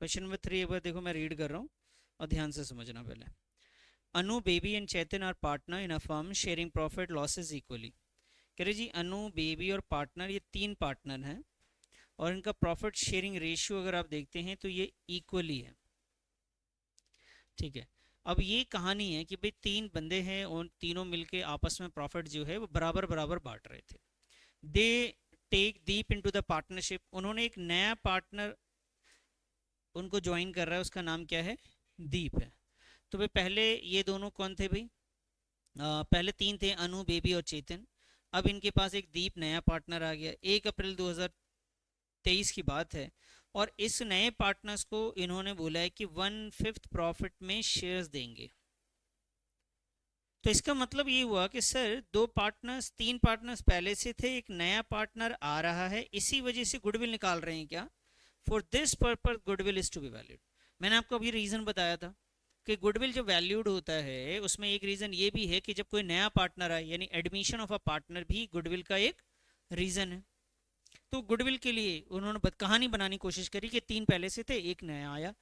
Question number 3 एक बार देखो, मैं रीड कर रहा हूँ और ध्यान से समझना पहले। Anu, baby and Chetan are partner in a firm sharing profit losses equally. कह रहे जी अनु, बेबी और पार्टनर, ये तीन पार्टनर हैं और इनका प्रॉफिट शेयरिंग रेशियो अगर आप देखते हैं तो ये इक्वली है। ठीक है। अब ये कहानी है कि भाई तीन बंदे हैं और तीनों मिलके आपस में प्रॉफिट जो है वो बराबर बराबर बांट रहे थे। They take deep into the partnership. उन्होंने एक नया पार्टनर उनको ज्वाइन कर रहा है, उसका नाम क्या है? दीप है। तो भाई पहले ये दोनों कौन थे भाई? पहले तीन थे, अनु, बेबी और चेतन। अब इनके पास एक दीप नया पार्टनर आ गया, 1 अप्रैल 2023 की बात है। और इस नए पार्टनर्स को इन्होंने बोला है कि 1/5 प्रॉफिट में शेयर्स देंगे। तो इसका मतलब ये हुआ कि सर तीन पार्टनर्स पहले से थे, एक नया पार्टनर आ रहा है, इसी वजह से गुडविल निकाल रहे हैं क्या? For this purpose goodwill is to be valued. मैंने आपको अभी रीजन बताया था कि गुडविल जो वैल्यूड होता है उसमें एक रीजन ये भी है कि जब कोई नया पार्टनर आए, यानी एडमिशन ऑफ अ पार्टनर भी गुडविल का एक रीजन है। तो गुडविल के लिए उन्होंने कहानी बनाने की कोशिश करी कि तीन पहले से थे, एक नया आया।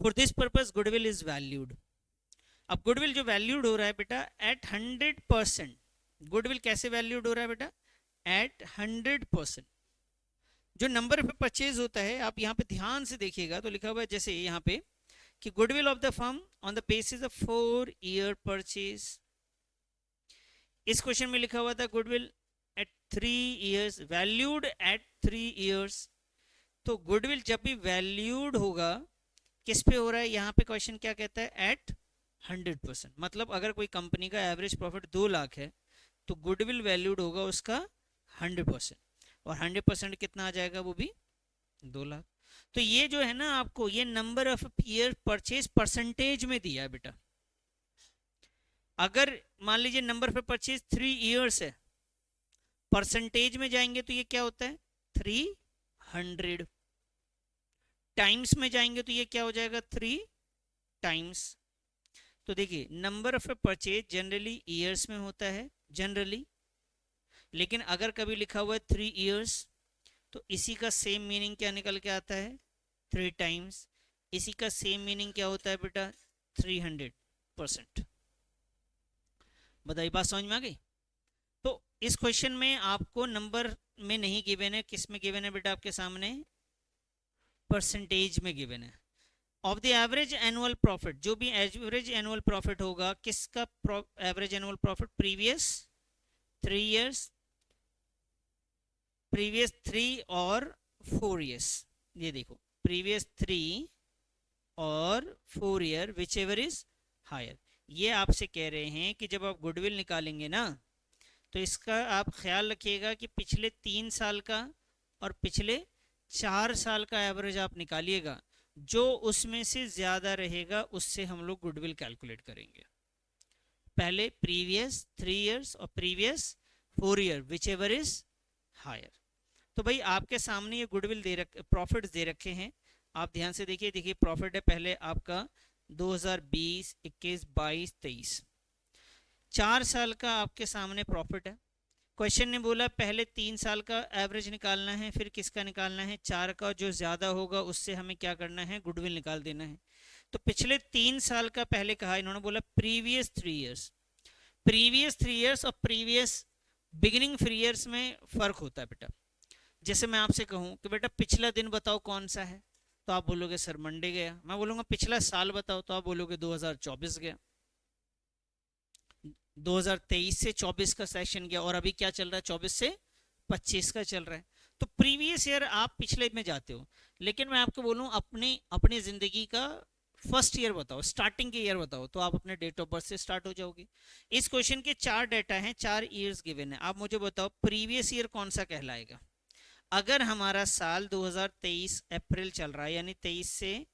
For this purpose goodwill is valued. अब गुडविल जो वैल्यूड हो रहा है बेटा एट 100%। गुडविल कैसे वैल्यूड हो रहा है बेटा? एट 100%। जो नंबर पे परचेज होता है, आप यहाँ पे ध्यान से देखिएगा तो लिखा हुआ है जैसे यहाँ पे कि goodwill of the firm on the basis of 4 year purchase. इस क्वेश्चन में लिखा हुआ था goodwill at 3 years, valued at 3 years. तो गुडविल जब भी वैल्यूड होगा किस पे हो रहा है? यहाँ पे क्वेश्चन क्या कहता है? एट 100%। मतलब अगर कोई कंपनी का एवरेज प्रॉफिट 2 लाख है तो गुडविल वैल्यूड होगा उसका 100%। और 100% कितना आ जाएगा? वो भी 2 लाख। तो ये जो है ना, आपको ये number of year purchase percentage में दिया है बेटा। अगर मान लीजिए नंबर ऑफ परचेज 3 इयर्स है, परसेंटेज में जाएंगे तो ये क्या होता है? 300। टाइम्स में जाएंगे तो ये क्या हो जाएगा? 3 टाइम्स। तो देखिए number of purchase generally years में होता है जनरली, लेकिन अगर कभी लिखा हुआ है 3 इयर्स तो इसी का सेम मीनिंग क्या निकल के आता है? 3 टाइम्स। इसी का सेम मीनिंग क्या होता है बेटा? 300%। बताइए, बात समझ में आ गई? तो इस क्वेश्चन में आपको नंबर में नहीं गिवन है, किस में गिवन है बेटा? आपके सामने परसेंटेज में गिवन है। Of the average annual profit, जो भी एवरेज एनुअल प्रॉफिट होगा, किसका average annual profit? Previous 3 years, previous 3 और 4 इयर्स। ये देखो प्रीवियस 3 और 4 year whichever is higher. ये आपसे कह रहे हैं कि जब आप गुडविल निकालेंगे ना तो इसका आप ख्याल रखिएगा कि पिछले 3 साल का और पिछले 4 साल का एवरेज आप निकालिएगा। जो उसमें से ज्यादा रहेगा उससे हम लोग गुडविल कैलकुलेट करेंगे। पहले प्रीवियस 3 इयर्स और previous 4 year whichever is higher. तो भाई आपके सामने ये गुडविल प्रॉफिट दे रखे हैं। आप ध्यान से देखिए, देखिए प्रॉफिट है पहले आपका 2020, 21, 22, 23, 4 साल का आपके सामने प्रॉफिट है। क्वेश्चन ने बोला पहले 3 साल का एवरेज निकालना है, फिर किसका निकालना है? 4 का। जो ज्यादा होगा उससे हमें क्या करना है? गुडविल निकाल देना है। तो पिछले 3 साल का पहले कहा, इन्होंने बोला प्रीवियस 3 इयर्स। प्रीवियस 3 इयर्स और प्रीवियस बिगिनिंग 3 इयर्स में फर्क होता है बेटा। जैसे मैं आपसे कहूं कि बेटा पिछला दिन बताओ कौन सा है, तो आप बोलोगे सर मंडे गया। मैं बोलूंगा पिछला साल बताओ, तो आप बोलोगे 2024 गया। 2023 से 24 का सेशन गया और अभी क्या चल रहा है? 24 से 25 का चल रहा है। तो प्रीवियस ईयर आप पिछले में जाते हो, लेकिन मैं आपको बोलूं अपनी अपनी जिंदगी का फर्स्ट ईयर बताओ, स्टार्टिंग के ईयर बताओ, तो आप अपने डेट ऑफ बर्थ से स्टार्ट हो जाओगे। इस क्वेश्चन के 4 डेटा हैं, 4 ईयर्स गिवन है। आप मुझे बताओ प्रीवियस ईयर कौन सा कहलाएगा? अगर हमारा साल 2023 अप्रैल चल रहा है, यानी 23 से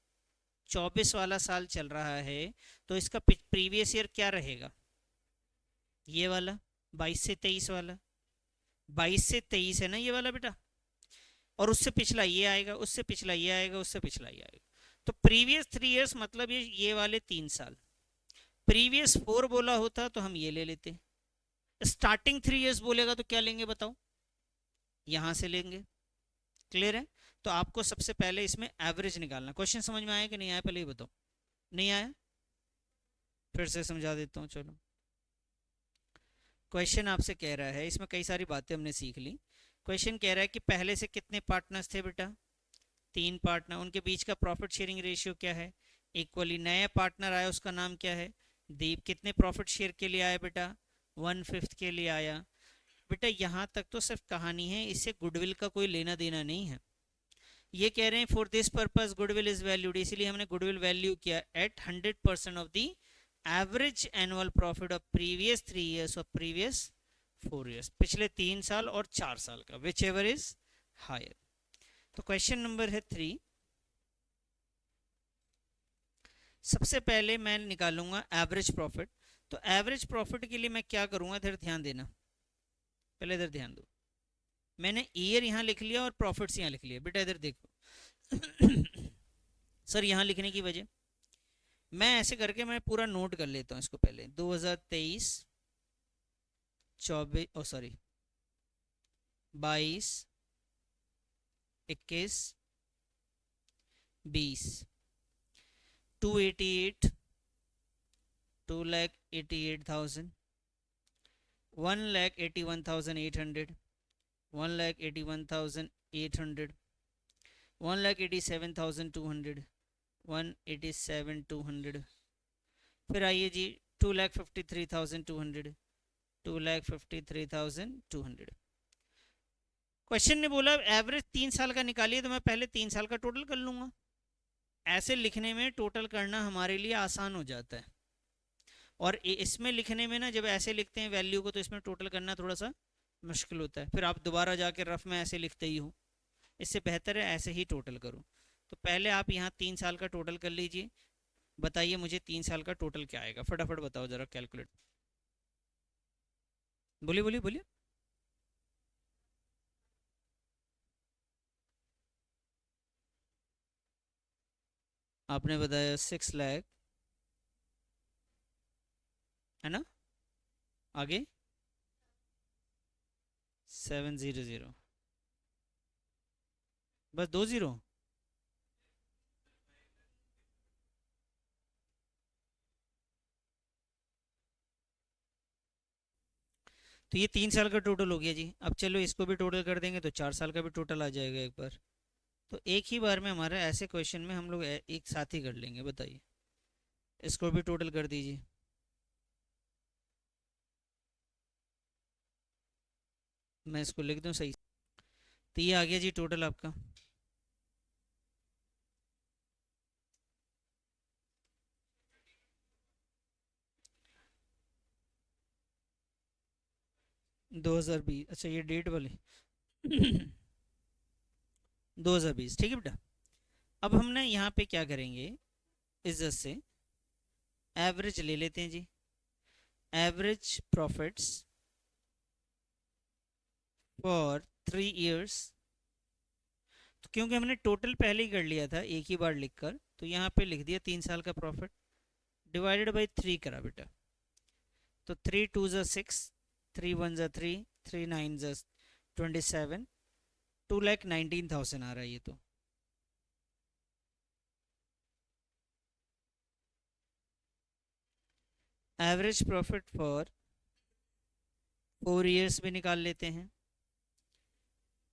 24 वाला साल चल रहा है, तो इसका प्रीवियस ईयर क्या रहेगा? ये वाला 22 से 23 वाला। 22 से 23 है ना ये वाला बेटा, और उससे पिछला ये आएगा, उससे पिछला ये आएगा, उससे पिछला ये आएगा। तो प्रीवियस 3 इयर्स मतलब ये वाले 3 साल। प्रीवियस 4 बोला होता तो हम ये ले लेते। स्टार्टिंग 3 इयर्स बोलेगा तो क्या लेंगे बताओ? यहां से लेंगे। क्लियर है? तो आपको सबसे पहले इसमें एवरेज निकालना। क्वेश्चन समझ में आया कि नहीं आया, पहले ही बताओ। नहीं आया, फिर से समझा देता हूँ। चलो, क्वेश्चन आपसे कह रहा है, इसमें कई सारी बातें हमने सीख ली। क्वेश्चन कह रहा है कि पहले से कितने पार्टनर्स थे बेटा, 3 पार्टनर, उनके बीच का प्रॉफिट शेयरिंग रेशियो क्या है, इक्वली। नया पार्टनर आया, उसका नाम क्या है, दीप। कितने प्रॉफिट शेयर के लिए आया बेटा, 1/5 के लिए आया। बेटा यहाँ तक तो सिर्फ कहानी है, इससे गुडविल का कोई लेना देना नहीं है। ये कह रहे हैं for this purpose goodwill is valued, इसीलिए हमने गुडविल वैल्यू किया at 100% of the average annual profit of previous 3 years और प्रीवियस 4 years, पिछले 3 साल और 4 साल का, विच एवर इज हायर। तो क्वेश्चन नंबर है 3। सबसे पहले मैं निकालूंगा एवरेज प्रॉफिट। तो एवरेज प्रॉफिट के लिए मैं क्या करूंगा, इधर ध्यान देना, पहले इधर ध्यान दो। मैंने ईयर यहाँ लिख लिया और प्रॉफिट्स यहाँ लिख लिया। बेटा इधर देखो सर यहाँ लिखने की वजह, मैं ऐसे करके मैं पूरा नोट कर लेता हूँ इसको। पहले 2023 24 ओ सॉरी 22 21 20 288 2,88,000 1,81,800 1,81,800 1,87,200 1,87,200। फिर आइए जी 2,53,200 2,53,200। क्वेश्चन ने बोला एवरेज 3 साल का निकालिए, तो मैं पहले 3 साल का टोटल कर लूंगा। ऐसे लिखने में टोटल करना हमारे लिए आसान हो जाता है, और इसमें लिखने में ना, जब ऐसे लिखते हैं वैल्यू को, तो इसमें टोटल करना थोड़ा सा मुश्किल होता है। फिर आप दोबारा जाके रफ में ऐसे लिखते ही हो, इससे बेहतर है ऐसे ही टोटल करो। तो पहले आप यहाँ 3 साल का टोटल कर लीजिए। बताइए मुझे 3 साल का टोटल क्या आएगा, फटाफट बताओ जरा, कैलकुलेट। बोलिए बोलिए बोलिए। आपने बताया 6 लाख, है ना, आगे 700, बस 2 0। तो ये 3 साल का टोटल हो गया जी। अब चलो इसको भी टोटल कर देंगे तो 4 साल का भी टोटल आ जाएगा एक बार। तो एक ही बार में हमारा ऐसे क्वेश्चन में हम लोग एक साथ ही कर लेंगे। बताइए, इसको भी टोटल कर दीजिए। मैं इसको लिख दूं सही। तो ये आ गया जी टोटल आपका। दो हजार बीस, अच्छा ये डेट वाले 2020, ठीक है बेटा। अब हमने यहाँ पे क्या करेंगे, इज्जत से एवरेज ले लेते हैं जी। Average profits for 3 years। तो क्योंकि हमने टोटल पहले ही कर लिया था एक ही बार लिखकर, तो यहाँ पे लिख दिया 3 साल का प्रॉफिट डिवाइडेड बाई 3 करा बेटा। तो 3 2 ज़ा 6, 3 1 ज़ा 3, 3 9 ज़ा 27, 2,19,000 आ रहा है ये। तो एवरेज प्रॉफिट फॉर 4 years भी निकाल लेते हैं,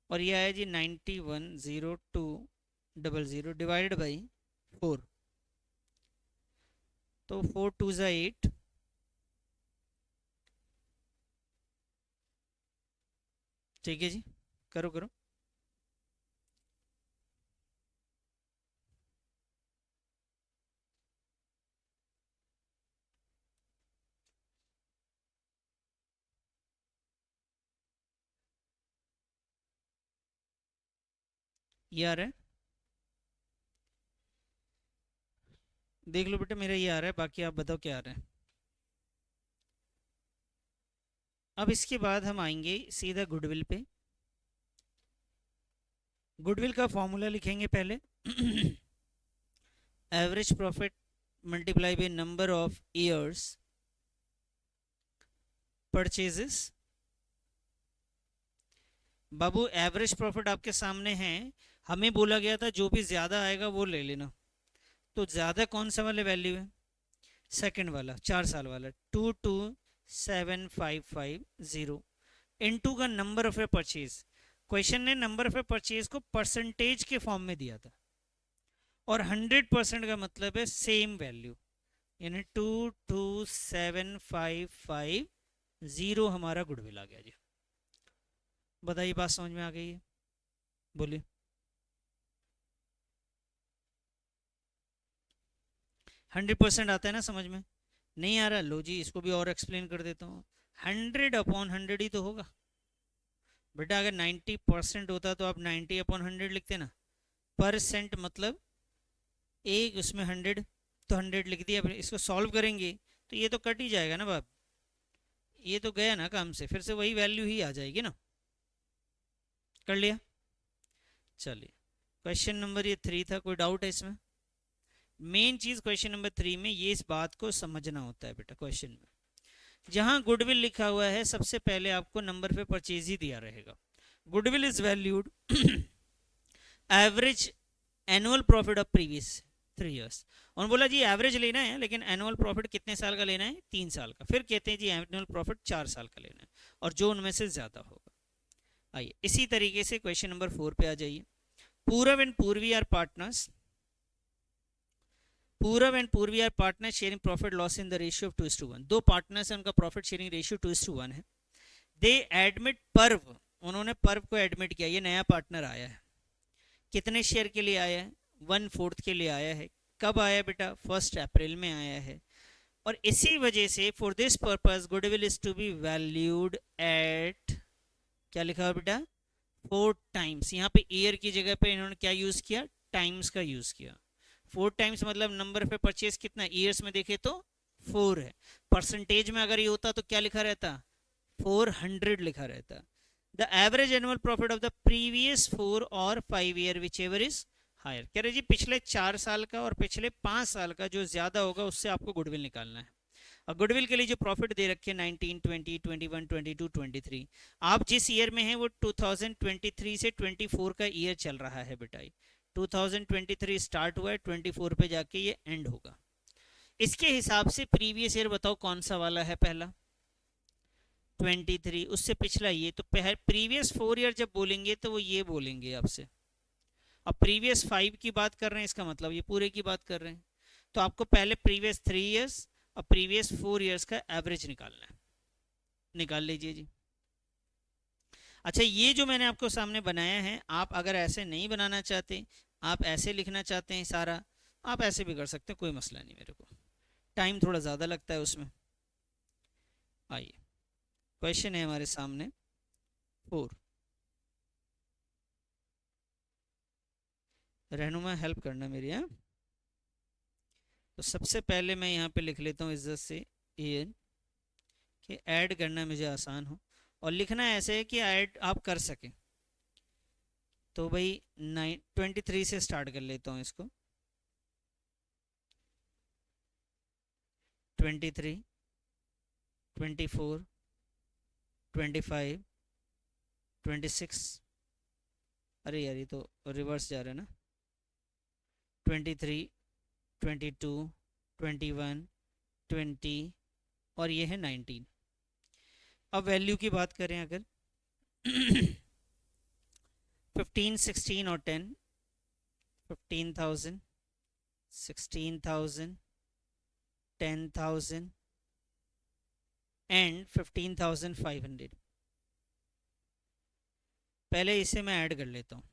और ये आया जी 91,02,00 डिवाइडेड बाई 4। तो 4 2 ज़ा 8, ठीक है जी, करो करो। ये आ रहा है, देख लो बेटा, मेरा ये आ रहा है, बाकी आप बताओ क्या आ रहा है। अब इसके बाद हम आएंगे सीधा गुडविल पे। गुडविल का फॉर्मूला लिखेंगे पहले average profit multiply by number of years purchases. Babu average profit आपके सामने है, हमें बोला गया था जो भी ज़्यादा आएगा वो ले लेना, तो ज़्यादा कौन सा वाला वैल्यू है, सेकंड वाला 4 साल वाला, 227550 इनटू का number of A purchase. Question ने नंबर ऑफ ए परचेज को परसेंटेज के फॉर्म में दिया था, और 100% का मतलब है सेम वैल्यू, यानी 227550 हमारा गुडविल आ गया जी। बताइए बात समझ में आ गई है, बोलिए। 100% आता है ना समझ में, नहीं आ रहा, लो जी इसको भी और एक्सप्लेन कर देता हूँ। 100/100 ही तो होगा बेटा, अगर 90% होता तो आप 90/100 लिखते ना, परसेंट मतलब एक उसमें 100, तो 100 लिख दिया। इसको सॉल्व करेंगे तो ये तो कट ही जाएगा ना बाप, ये तो गया ना काम से, फिर से वही वैल्यू ही आ जाएगी ना। कर लिया, चलिए क्वेश्चन नंबर ये 3 था, कोई डाउट है इसमें? मेन चीज क्वेश्चन नंबर 3 में ये इस बात को समझना होता है बेटा, क्वेश्चन में जहां गुडविल लिखा हुआ है सबसे पहले आपको नंबर पे परचेज ही दिया रहेगा। Goodwill is valued average annual profit of previous 3 years। और बोला जी एवरेज लेना है, लेकिन एनुअल प्रॉफिट कितने साल का लेना है, 3 साल का। फिर कहते हैं जी एनुअल प्रॉफिट 4 साल का लेना है, और जो उनमें से ज्यादा होगा। आइए इसी तरीके से क्वेश्चन नंबर 4 पे आ जाइए। Purav and Purvi are partners, Purav and Purvi are partner sharing profit loss in the ratio of 2:1। दो पार्टनर्स हैं, उनका प्रॉफिट शेयरिंग रेशियो 2:1 है। दे एडमिट पर्व, उन्होंने पर्व को एडमिट किया, ये नया पार्टनर आया है। कितने शेयर के लिए आया है, 1/4 के लिए आया है। कब आया बेटा, 1 अप्रैल में आया है। और इसी वजह से for this purpose goodwill is to be valued at, क्या लिखा है बेटा, 4 टाइम्स। यहाँ पे ईयर की जगह पे इन्होंने क्या यूज किया, टाइम्स का यूज किया। 4 टाइम्स मतलब नंबर पे परचेज कितना, ईयर्स में देखे तो 4 है। परसेंटेज में अगर ये होता तो क्या लिखा रहता, 400 लिखा रहता। The average annual profit of the previous 4 और 5 year whichever is higher. कह रहे जी पिछले 4 साल का और पिछले 5 साल का जो ज्यादा होगा उससे आपको गुडविल निकालना है। और गुडविल के लिए जो प्रॉफिट दे रखे हैं 19, 20, 21, 22, 23, आप जिस ईयर में हैं वो 2023 से 24 का ईयर चल रहा है बेटा। 2023 स्टार्ट हुआ है, 24 पे जाके ये एंड होगा। इसके हिसाब से प्रीवियस ईयर बताओ कौन सा वाला है, पहला 23, उससे पिछला ये, तो प्रीवियस 4 ईयर जब बोलेंगे तो वो ये बोलेंगे आपसे। अब प्रीवियस 5 की बात कर रहे हैं, इसका मतलब ये पूरे की बात कर रहे हैं। तो आपको पहले प्रीवियस 3 ईयर्स और प्रीवियस 4 ईयर्स का एवरेज निकालना है, निकाल लीजिए जी। अच्छा ये जो मैंने आपको सामने बनाया है, आप अगर ऐसे नहीं बनाना चाहते, आप ऐसे लिखना चाहते हैं सारा, आप ऐसे भी कर सकते हैं, कोई मसला नहीं मेरे को, टाइम थोड़ा ज़्यादा लगता है उसमें। आइए क्वेश्चन है हमारे सामने 4, रहनुमा हेल्प करना मेरी, है। तो सबसे पहले मैं यहाँ पे लिख लेता हूँ इज्जत से एन, कि ऐड करना मुझे आसान हो, और लिखना ऐसे है कि ऐड आप कर सकें। तो भाई 23 से स्टार्ट कर लेता हूँ इसको, 23, 24, 25, 26, अरे यार ये तो रिवर्स जा रहा है ना, 23, 22, 21, 20 और ये है 19। अब वैल्यू की बात करें अगर 15, 16 और 10, 15,000, 16,000, 10,000 एंड 15,500। पहले इसे मैं ऐड कर लेता हूँ,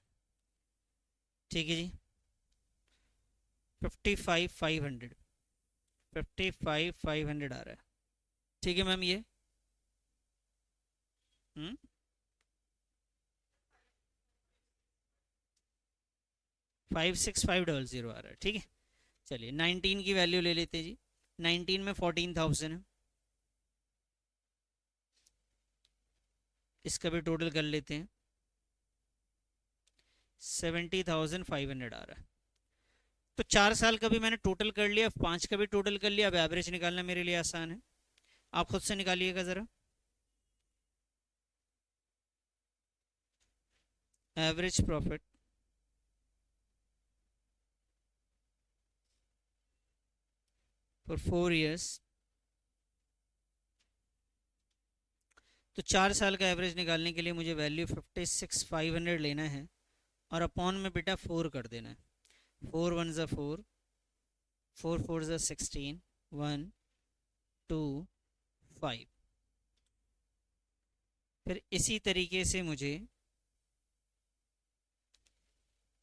ठीक है जी। 55,500, 55,500 आ रहा है, ठीक है मैम। ये 56,500 आ रहा है, ठीक है। चलिए 19 की वैल्यू ले लेते हैं जी। 19 में 14,000 है, इसका भी टोटल कर लेते हैं, 70,500 आ रहा है। तो 4 साल का भी मैंने टोटल कर लिया, 5 का भी टोटल कर लिया। अब एवरेज निकालना मेरे लिए आसान है, आप खुद से निकालिएगा ज़रा। एवरेज प्रॉफिट फॉर 4 years, तो 4 साल का एवरेज निकालने के लिए मुझे वैल्यू 56,500 लेना है और अपॉन में बेटा 4 कर देना है। 4 1 ज़ा 4, 4 4 ज़ा 16, 1 2 5। फिर इसी तरीके से मुझे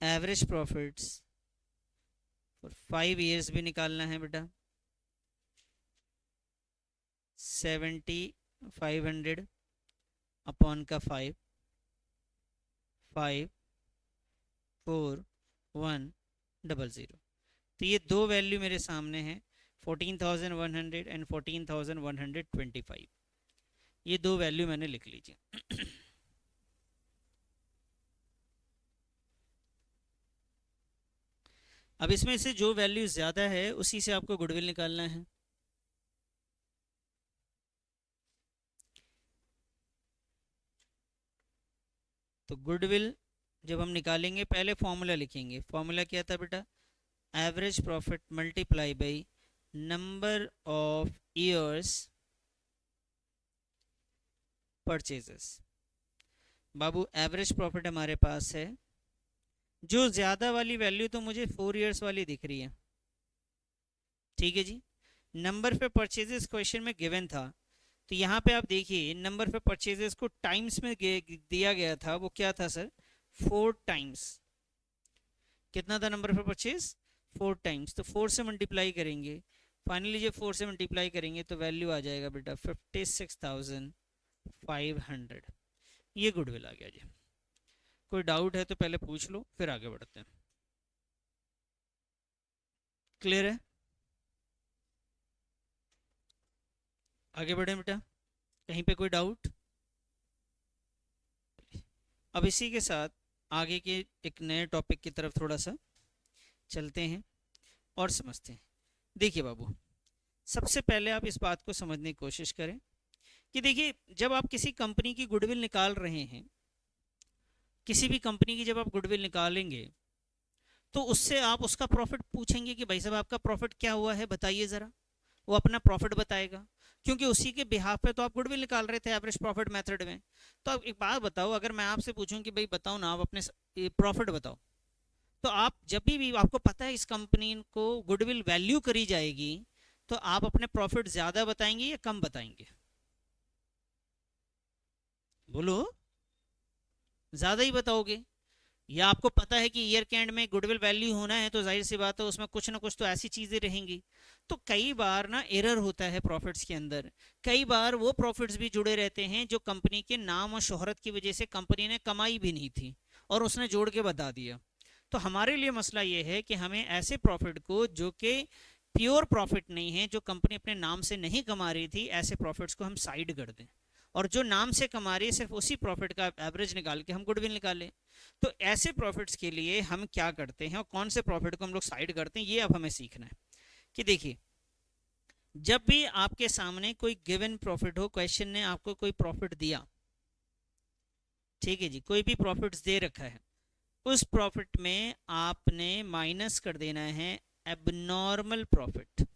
एवरेज प्रॉफिट्स फॉर 5 years भी निकालना है बेटा। 70,500 अपॉन का 5, 5 4 1 0 0। तो ये दो वैल्यू मेरे सामने हैं, 14,100 एंड 14,125। ये दो वैल्यू मैंने लिख लीजिए। अब इसमें से जो वैल्यू ज़्यादा है उसी से आपको गुडविल निकालना है। तो गुडविल जब हम निकालेंगे पहले फॉर्मूला लिखेंगे। फॉर्मूला क्या था बेटा? Average profit multiply by number of years purchases. Babu average profit हमारे पास है, जो ज़्यादा वाली वैल्यू तो मुझे 4 years वाली दिख रही है, ठीक है जी। नंबर पे परचेजेस क्वेश्चन में गिवन था, तो यहाँ पे आप देखिए नंबर पे परचेजेस को टाइम्स में दिया गया था। वो क्या था सर? 4 times। कितना था नंबर पे परचेज? 4 times। तो 4 से मल्टीप्लाई करेंगे, फाइनली जब 4 से मल्टीप्लाई करेंगे तो वैल्यू आ जाएगा बेटा 56,500। ये गुडविल आ गया जी। कोई डाउट है तो पहले पूछ लो, फिर आगे बढ़ते हैं। क्लियर है? आगे बढ़े बेटा, कहीं पे कोई डाउट? अब इसी के साथ आगे के एक नए टॉपिक की तरफ थोड़ा सा चलते हैं और समझते हैं। देखिए बाबू, सबसे पहले आप इस बात को समझने की कोशिश करें कि देखिए, जब आप किसी कंपनी की गुडविल निकाल रहे हैं, किसी भी कंपनी की जब आप गुडविल निकालेंगे तो उससे आप उसका प्रॉफिट पूछेंगे कि भाई साहब आपका प्रॉफिट क्या हुआ है बताइए ज़रा। वो अपना प्रॉफिट बताएगा, क्योंकि उसी के बिहाफ पे तो आप गुडविल निकाल रहे थे एवरेज प्रॉफिट मेथड में। तो अब एक बात बताओ, अगर मैं आपसे पूछूं कि भाई बताओ ना, आप अपने प्रॉफिट बताओ, तो आप जब भी आपको पता है इस कंपनी को गुडविल वैल्यू करी जाएगी, तो आप अपने प्रॉफिट ज़्यादा बताएंगे या कम बताएंगे? बोलो। ज़्यादा ही बताओगे। या आपको पता है कि ईयर के एंड में गुडविल वैल्यू होना है, तो जाहिर सी बात है उसमें कुछ ना कुछ तो ऐसी चीज़ें रहेंगी। तो कई बार ना एरर होता है प्रॉफिट्स के अंदर। कई बार वो प्रॉफिट्स भी जुड़े रहते हैं जो कंपनी के नाम और शोहरत की वजह से कंपनी ने कमाई भी नहीं थी और उसने जोड़ के बता दिया। तो हमारे लिए मसला ये है कि हमें ऐसे प्रॉफिट को जो कि प्योर प्रॉफिट नहीं है, जो कंपनी अपने नाम से नहीं कमा रही थी, ऐसे प्रॉफिट्स को हम साइड कर दें और जो नाम से कमा रही है सिर्फ उसी प्रॉफिट का एवरेज निकाल के हम गुडविल निकालें। तो ऐसे प्रॉफिट्स के लिए हम क्या करते हैं और कौन से प्रॉफिट को हम लोग साइड करते हैं, ये अब हमें सीखना है। कि देखिए, जब भी आपके सामने कोई गिवन प्रॉफिट हो, क्वेश्चन ने आपको कोई प्रॉफिट दिया, ठीक है जी, कोई भी प्रॉफिट्स दे रखा है, उस प्रॉफिट में आपने माइनस कर देना है एबनॉर्मल प्रॉफिट।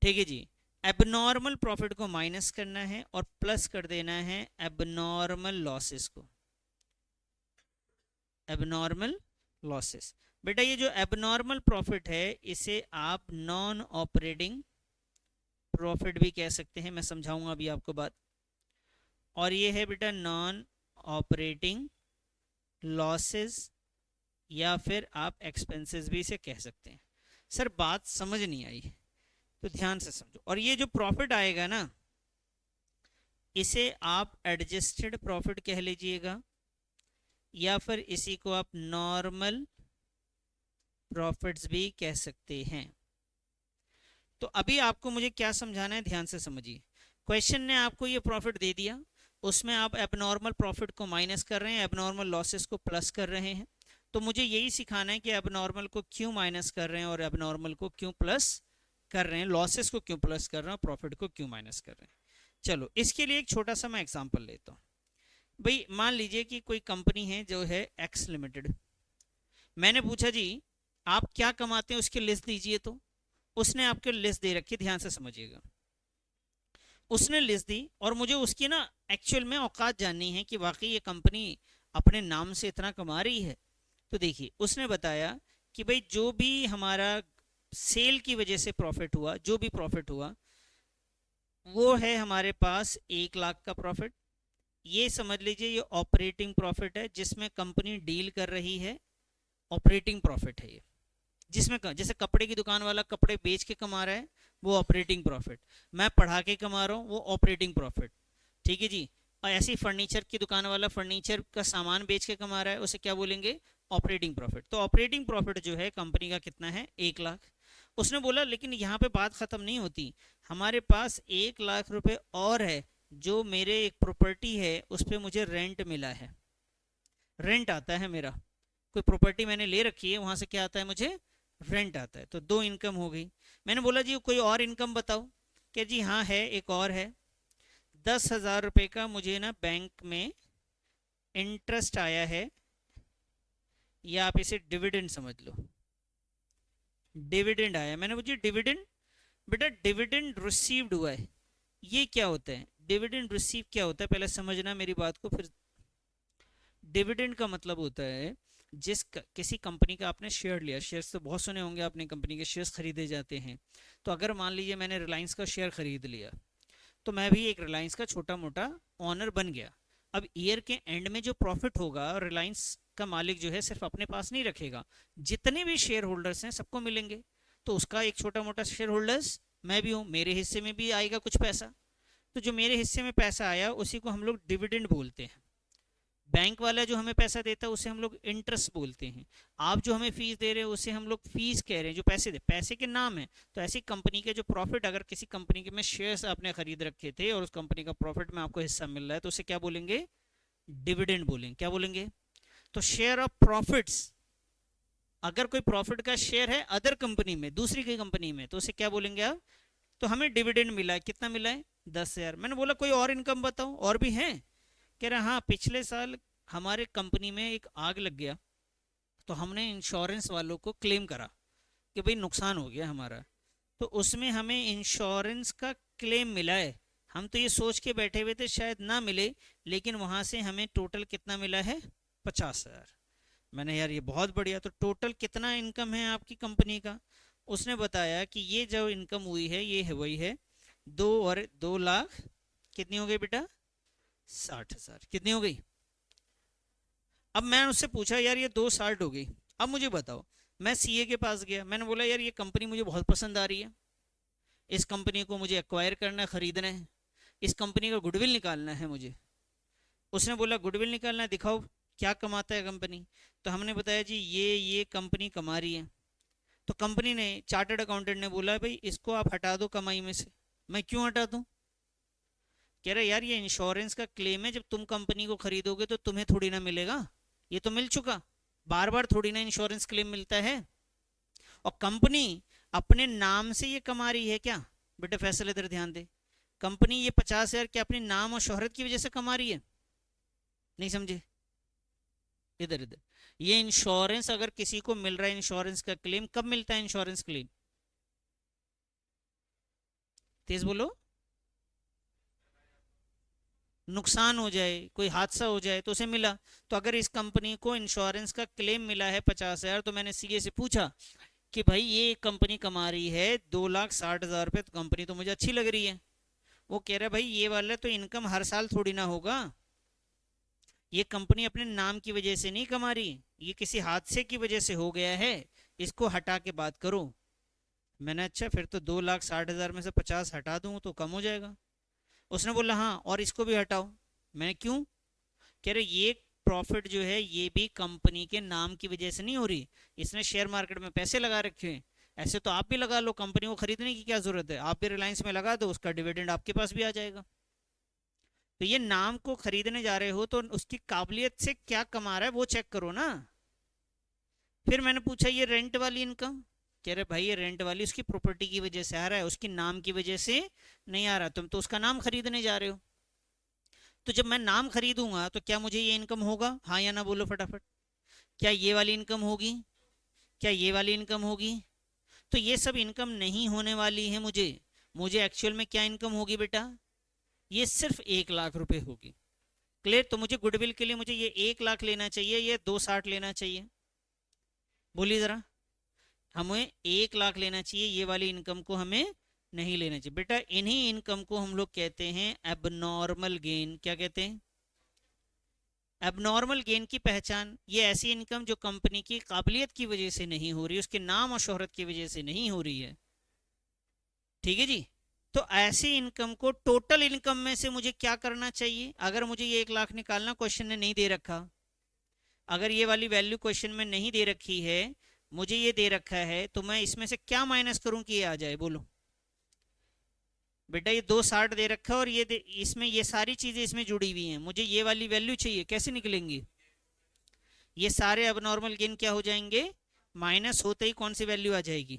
ठीक है जी, एबनॉर्मल प्रॉफिट को माइनस करना है और प्लस कर देना है एबनॉर्मल लॉसेस को। एबनॉर्मल लॉसेस, बेटा ये जो एबनॉर्मल प्रॉफिट है इसे आप नॉन ऑपरेटिंग प्रॉफिट भी कह सकते हैं, मैं समझाऊंगा अभी आपको बात। और ये है बेटा नॉन ऑपरेटिंग लॉसेस, या फिर आप एक्सपेंसेस भी इसे कह सकते हैं। सर बात समझ नहीं आई तो ध्यान से समझो। और ये जो प्रॉफिट आएगा ना, इसे आप एडजस्टेड प्रॉफिट कह लीजिएगा, या फिर इसी को आप नॉर्मल प्रॉफिट्स भी कह सकते हैं। तो अभी आपको मुझे क्या समझाना है, ध्यान से समझिए। क्वेश्चन ने आपको ये प्रॉफिट दे दिया, उसमें आप एबनॉर्मल प्रॉफिट को माइनस कर रहे हैं, एबनॉर्मल लॉसेस को प्लस कर रहे हैं। तो मुझे यही सिखाना है कि एबनॉर्मल को क्यों माइनस कर रहे हैं और एबनॉर्मल को क्यों प्लस कर रहे हैं, लॉसेस को क्यों प्लस कर रहे हैं और प्रॉफिट को क्यों माइनस कर रहे हैं। चलो इसके लिए एक छोटा सा मैं एग्जांपल लेता हूँ। भाई मान लीजिए कि कोई कंपनी है जो है एक्स लिमिटेड। मैंने पूछा जी आप क्या कमाते हैं, उसकी लिस्ट दीजिए। तो उसने आपके लिस्ट दे रखी, ध्यान से समझिएगा। उसने लिस्ट दी और मुझे उसकी ना एक्चुअल में औकात जाननी है कि वाकई ये कंपनी अपने नाम से इतना कमा रही है। तो देखिए उसने बताया कि भाई जो भी हमारा सेल की वजह से प्रॉफिट हुआ, जो भी प्रॉफिट हुआ वो है हमारे पास 1 लाख का प्रॉफिट। ये समझ लीजिए ये ऑपरेटिंग प्रॉफिट है, जिसमें कंपनी डील कर रही है, ऑपरेटिंग प्रॉफिट है ये। जिसमें जैसे कपड़े की दुकान वाला कपड़े बेच के कमा रहा है वो ऑपरेटिंग प्रॉफिट, मैं पढ़ा के कमा रहा हूँ वो ऑपरेटिंग प्रॉफिट, ठीक है जी। और ऐसी फर्नीचर की दुकान वाला फर्नीचर का सामान बेच के कमा रहा है, उसे क्या बोलेंगे, ऑपरेटिंग प्रॉफिट। तो ऑपरेटिंग प्रॉफिट जो है कंपनी का कितना है, 1 लाख। उसने बोला लेकिन यहाँ पे बात खत्म नहीं होती, हमारे पास 1 लाख रुपए और है जो मेरे एक प्रॉपर्टी है उस पर मुझे रेंट मिला है, रेंट आता है मेरा, कोई प्रॉपर्टी मैंने ले रखी है वहां से क्या आता है मुझे, रेंट आता है। तो 2 इनकम हो गई। मैंने बोला जी कोई और इनकम बताओ, क्या जी हाँ है, एक और है, 10,000 रुपये का मुझे ना बैंक में इंटरेस्ट आया है, या आप इसे डिविडेंड समझ लो, डिविडेंड आया। मैंने पूछा डिविडेंड, बेटा डिविडेंड रिसीव्ड हुआ है, ये क्या होता है, डिविडेंड रिसीव क्या होता है, पहले समझना मेरी बात को फिर। डिविडेंड का मतलब होता है किसी कंपनी का आपने शेयर लिया, शेयर्स तो बहुत सुने होंगे आपने, कंपनी के शेयर्स खरीदे जाते हैं। तो अगर मान लीजिए मैंने रिलायंस का शेयर खरीद लिया, तो मैं भी एक रिलायंस का छोटा मोटा ऑनर बन गया। अब ईयर के एंड में जो प्रॉफिट होगा रिलायंस का मालिक जो है सिर्फ अपने पास नहीं रखेगा, जितने भी शेयर होल्डर्स हैं सबको मिलेंगे। तो उसका एक छोटा मोटा शेयर होल्डर्स मैं भी हूँ, मेरे हिस्से में भी आएगा कुछ पैसा। तो जो मेरे हिस्से में पैसा आया उसी को हम लोग डिविडेंड बोलते हैं। बैंक वाला जो हमें पैसा देता है उसे हम लोग इंटरेस्ट बोलते हैं। आप जो हमें फीस दे रहे हो उसे हम लोग फीस कह रहे हैं, जो पैसे दे पैसे के नाम है। तो ऐसी कंपनी के जो प्रॉफिट, अगर किसी कंपनी के में शेयर्स आपने खरीद रखे थे और उस कंपनी का प्रॉफिट में आपको हिस्सा मिल रहा है तो उसे क्या बोलेंगे, डिविडेंड बोलेंगे। क्या बोलेंगे, तो शेयर ऑफ प्रॉफिट्स, अगर कोई प्रॉफिट का शेयर है अदर कंपनी में, दूसरी की कंपनी में, तो उसे क्या बोलेंगे आप, तो हमें डिविडेंड मिला है, कितना मिला है, 10,000। मैंने बोला कोई और इनकम बताओ, और भी है, कह रहा हाँ पिछले साल हमारे कंपनी में एक आग लग गया, तो हमने इंश्योरेंस वालों को क्लेम करा कि भाई नुकसान हो गया हमारा, तो उसमें हमें इंश्योरेंस का क्लेम मिला है। हम तो ये सोच के बैठे हुए थे शायद ना मिले, लेकिन वहां से हमें टोटल कितना मिला है, 50,000। मैंने यार ये बहुत बढ़िया, तो टोटल कितना इनकम है आपकी कंपनी का। उसने बताया कि ये जो इनकम हुई है ये है वही है 2 लाख, कितनी हो गई बेटा, 60,000, कितनी हो गई। अब मैं उससे पूछा यार ये 2,60 हो गई, अब मुझे बताओ। मैं सीए के पास गया, मैंने बोला यार ये कंपनी मुझे बहुत पसंद आ रही है, इस कंपनी को मुझे एक्वायर करना है, खरीदना है, इस कंपनी का गुडविल निकालना है मुझे। उसने बोला गुडविल निकालना है, दिखाओ क्या कमाता है कंपनी। तो हमने बताया जी ये कंपनी कमा रही है। तो कंपनी ने, चार्टर्ड अकाउंटेंट ने बोला भाई इसको आप हटा दो कमाई में से। मैं क्यों हटा दूं, कह रहे यार ये इंश्योरेंस का क्लेम है, जब तुम कंपनी को खरीदोगे तो तुम्हें थोड़ी ना मिलेगा, ये तो मिल चुका, बार बार थोड़ी ना इंश्योरेंस क्लेम मिलता है। और कंपनी अपने नाम से ये कमा रही है क्या, बेटा फैसले इधर ध्यान दे, कंपनी ये 50,000 क्या अपने नाम और शोहरत की वजह से कमा रही है, नहीं समझे, इधर इधर। ये इंश्योरेंस अगर किसी को मिल रहा है इंश्योरेंस का क्लेम, कब मिलता है इंश्योरेंस क्लेम, तेज बोलो, नुकसान हो जाए, कोई हादसा हो जाए तो उसे मिला। तो अगर इस कंपनी को इंश्योरेंस का क्लेम मिला है 50,000, तो मैंने सीए से पूछा कि भाई ये कंपनी कमा रही है 2,60,000 रुपये, तो कंपनी तो मुझे अच्छी लग रही है। वो कह रहा है भाई ये वाला तो इनकम हर साल थोड़ी ना होगा, ये कंपनी अपने नाम की वजह से नहीं कमा रही, ये किसी हादसे की वजह से हो गया है, इसको हटा के बात करो। मैंने अच्छा फिर तो 2,60,000 में से 50 हटा दूं तो कम हो जाएगा। उसने बोला हाँ और इसको भी हटाओ। मैंने क्यों, कह रहे ये प्रॉफिट जो है ये भी कंपनी के नाम की वजह से नहीं हो रही, इसने शेयर मार्केट में पैसे लगा रखे हैं, ऐसे तो आप भी लगा लो, कंपनी को खरीदने की क्या जरूरत है, आप भी रिलायंस में लगा दो, उसका डिविडेंड आपके पास भी आ जाएगा। तो ये नाम को खरीदने जा रहे हो तो उसकी काबिलियत से क्या कमा रहा है वो चेक करो ना। फिर मैंने पूछा ये रेंट वाली इनकम, कह रहे भाई ये रेंट वाली उसकी प्रॉपर्टी की वजह से आ रहा है, उसकी नाम की वजह से नहीं आ रहा, तुम तो उसका नाम खरीदने जा रहे हो। तो जब मैं नाम खरीदूंगा तो क्या मुझे ये इनकम होगा, हाँ या ना बोलो फटाफट, क्या ये वाली इनकम होगी, क्या ये वाली इनकम होगी। तो ये सब इनकम नहीं होने वाली है मुझे। मुझे एक्चुअल में क्या इनकम होगी बेटा, ये सिर्फ 1 लाख रुपए होगी। क्लियर? तो मुझे गुडविल के लिए मुझे ये 1 लाख लेना चाहिए, ये 260 लेना चाहिए, बोलिए जरा। हमें 1 लाख लेना चाहिए, ये वाली इनकम को हमें नहीं लेना चाहिए बेटा। इन्हीं इनकम को हम लोग कहते हैं एबनॉर्मल गेन। क्या कहते हैं? एबनॉर्मल गेन की पहचान, ये ऐसी इनकम जो कंपनी की काबिलियत की वजह से नहीं हो रही, उसके नाम और शोहरत की वजह से नहीं हो रही है। ठीक है जी। तो ऐसी इनकम को टोटल इनकम में से मुझे क्या करना चाहिए? अगर मुझे ये 1 लाख निकालना क्वेश्चन ने नहीं दे रखा, अगर ये वाली वैल्यू क्वेश्चन में नहीं दे रखी है, मुझे ये दे रखा है, तो मैं इसमें से क्या माइनस करूं कि ये आ जाए? बोलो बेटा। ये 260 दे रखा है और ये इसमें ये सारी चीजें इसमें जुड़ी हुई हैं, मुझे ये वाली वैल्यू चाहिए, कैसे निकलेंगी? ये सारे अब नॉर्मल गेन क्या हो जाएंगे? माइनस होते ही कौन सी वैल्यू आ जाएगी?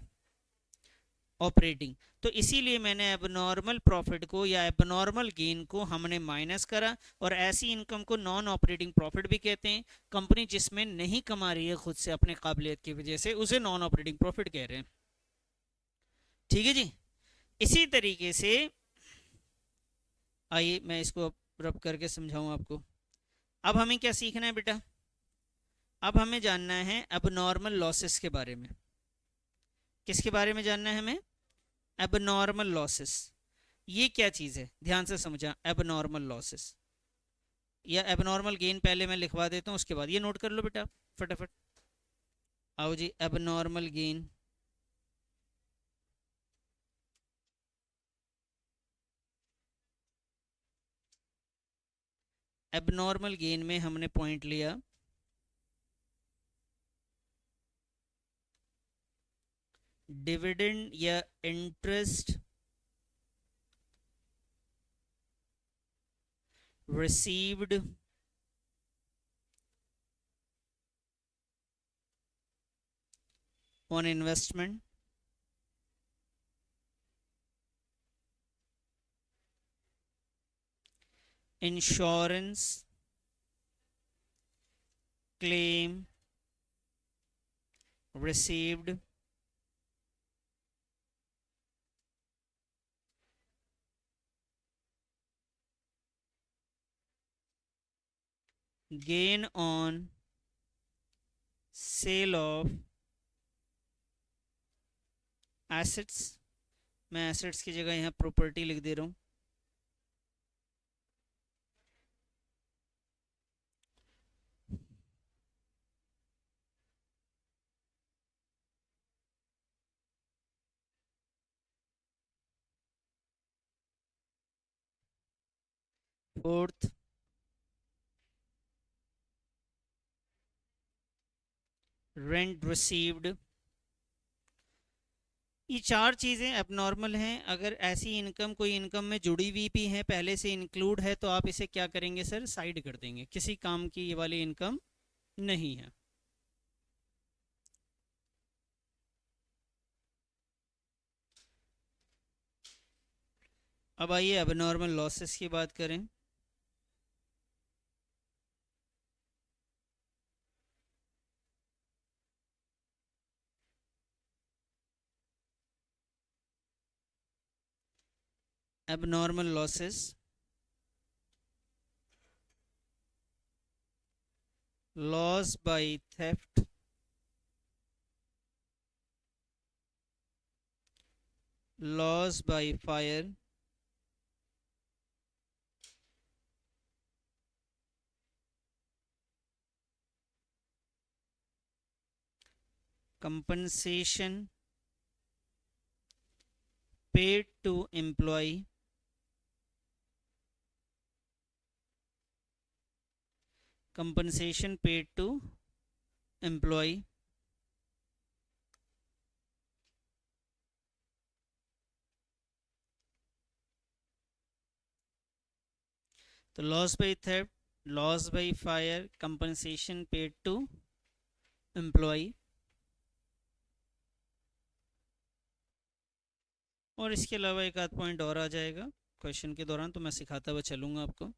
ऑपरेटिंग। तो इसीलिए मैंने एबनॉर्मल प्रॉफिट को या एबनॉर्मल गेन को हमने माइनस करा, और ऐसी इनकम को नॉन ऑपरेटिंग प्रॉफिट भी कहते हैं। कंपनी जिसमें नहीं कमा रही है खुद से अपने काबिलियत की वजह से, उसे नॉन ऑपरेटिंग प्रॉफिट कह रहे हैं। ठीक है जी। इसी तरीके से आइए मैं इसको रब करके समझाऊं आपको। अब हमें क्या सीखना है बेटा? अब हमें जानना है एबनॉर्मल लॉसेस के बारे में। किसके बारे में जानना है हमें? Abnormal losses. ये क्या चीज़ है, ध्यान से समझा। एबनॉर्मल लॉसेस या एबनॉर्मल गेन पहले मैं लिखवा देता हूँ, उसके बाद ये नोट कर लो बेटा फटाफट। आओ जी, एबनॉर्मल गेन। एबनॉर्मल गेन में हमने पॉइंट लिया डिविडेंड या interest received on investment, insurance claim received gain on sale of assets। मैं assets की जगह यहाँ प्रॉपर्टी लिख दे रहा हूँ। Fourth, rent received. ये चार चीज़ें एबनॉर्मल हैं। अगर ऐसी इनकम कोई इनकम में जुड़ी हुई भी है, पहले से इंक्लूड है, तो आप इसे क्या करेंगे सर? साइड कर देंगे, किसी काम की ये वाली इनकम नहीं है। अब आइए एबनॉर्मल लॉसेस की बात करें। abnormal losses, loss by theft, loss by fire, compensation paid to employee, compensation paid to employee, तो loss by theft, loss by fire, compensation paid to employ. और इसके अलावा एक आध पॉइंट और आ जाएगा क्वेश्चन के दौरान, तो मैं सिखाता हुआ चलूंगा आपको।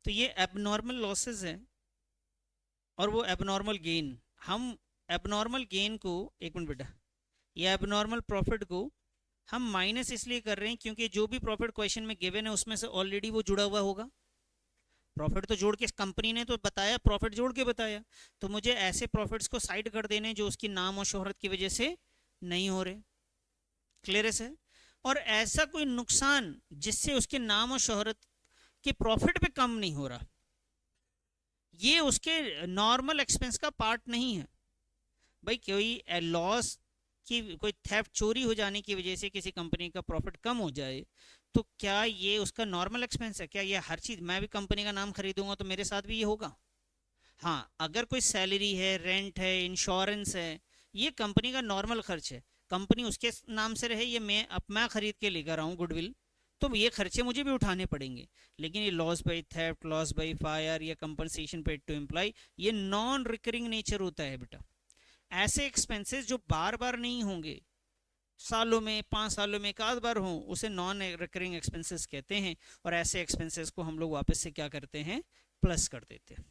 तो ये एबनॉर्मल लॉसेस है और वो एबनॉर्मल गेन। हम एबनॉर्मल गेन को, एक मिनट बेटा, ये एबनॉर्मल प्रॉफिट को हम माइनस इसलिए कर रहे हैं क्योंकि जो भी प्रॉफिट क्वेश्चन में गिवन है उसमें से ऑलरेडी वो जुड़ा हुआ होगा। प्रॉफिट तो जोड़ के कंपनी ने तो बताया, प्रॉफिट जोड़ के बताया, तो मुझे ऐसे प्रॉफिट्स को साइड कर देने जो उसकी नाम और शोहरत की वजह से नहीं हो रहे। क्लियर है? और ऐसा कोई नुकसान जिससे उसके नाम और शोहरत के प्रॉफिट पे कम नहीं हो रहा, ये उसके नॉर्मल एक्सपेंस का पार्ट नहीं है। भाई कोई लॉस की, कोई थेफ्ट, चोरी हो जाने की वजह से किसी कंपनी का प्रॉफिट कम हो जाए तो क्या ये उसका नॉर्मल एक्सपेंस है? क्या ये हर चीज, मैं भी कंपनी का नाम खरीदूंगा तो मेरे साथ भी ये होगा? हाँ, अगर कोई सैलरी है, रेंट है, इंश्योरेंस है, ये कंपनी का नॉर्मल खर्च है, कंपनी उसके नाम से रहे, ये मैं खरीद के लेकर आऊँ गुडविल, तो ये खर्चे मुझे भी उठाने पड़ेंगे। लेकिन ये loss by theft, loss by fire या कंपनसेशन पेड टू एम्प्लॉय, ये नॉन रिकरिंग नेचर होता है बेटा। ऐसे एक्सपेंसेस जो बार बार नहीं होंगे, सालों में, 5 सालों में एक आध बार हों, उसे नॉन रिकरिंग एक्सपेंसेस कहते हैं। और ऐसे एक्सपेंसेस को हम लोग वापस से क्या करते हैं? प्लस कर देते हैं।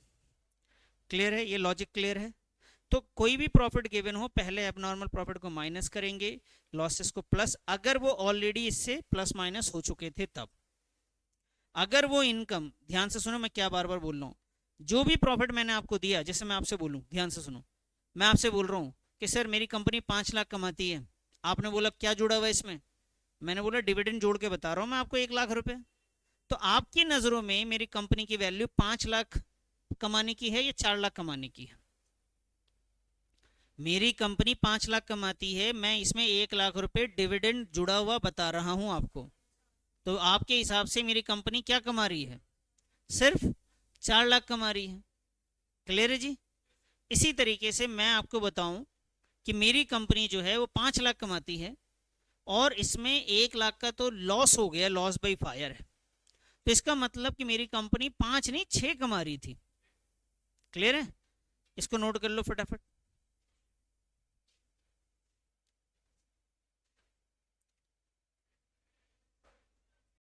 क्लियर है? ये लॉजिक क्लियर है? तो कोई भी प्रॉफिट गिवन हो, पहले एबनॉर्मल प्रॉफिट को माइनस करेंगे, लॉसेस को प्लस, अगर वो ऑलरेडी इससे प्लस माइनस हो चुके थे तब। अगर वो इनकम, ध्यान से सुनो मैं क्या बार बार बोल रहा हूँ, जो भी प्रॉफिट मैंने आपको दिया, जैसे मैं आपसे बोलूँ, ध्यान से सुनो, मैं आपसे बोल रहा हूँ कि सर मेरी कंपनी 5 लाख कमाती है, आपने बोला क्या जुड़ा हुआ है इसमें? मैंने बोला डिविडेंड जोड़ के बता रहा हूँ मैं आपको 1 लाख रुपए। तो आपकी नजरों में मेरी कंपनी की वैल्यू 5 लाख कमाने की है या 4 लाख कमाने की है? मेरी कंपनी 5 लाख कमाती है, मैं इसमें 1 लाख रुपए डिविडेंड जुड़ा हुआ बता रहा हूं आपको, तो आपके हिसाब से मेरी कंपनी क्या कमा रही है? सिर्फ 4 लाख कमा रही है। क्लियर है जी? इसी तरीके से मैं आपको बताऊं कि मेरी कंपनी जो है वो 5 लाख कमाती है और इसमें 1 लाख का तो लॉस हो गया, लॉस बाई फायर है, तो इसका मतलब कि मेरी कंपनी 5 नहीं 6 कमा रही थी। क्लियर है? इसको नोट कर लो फटाफट।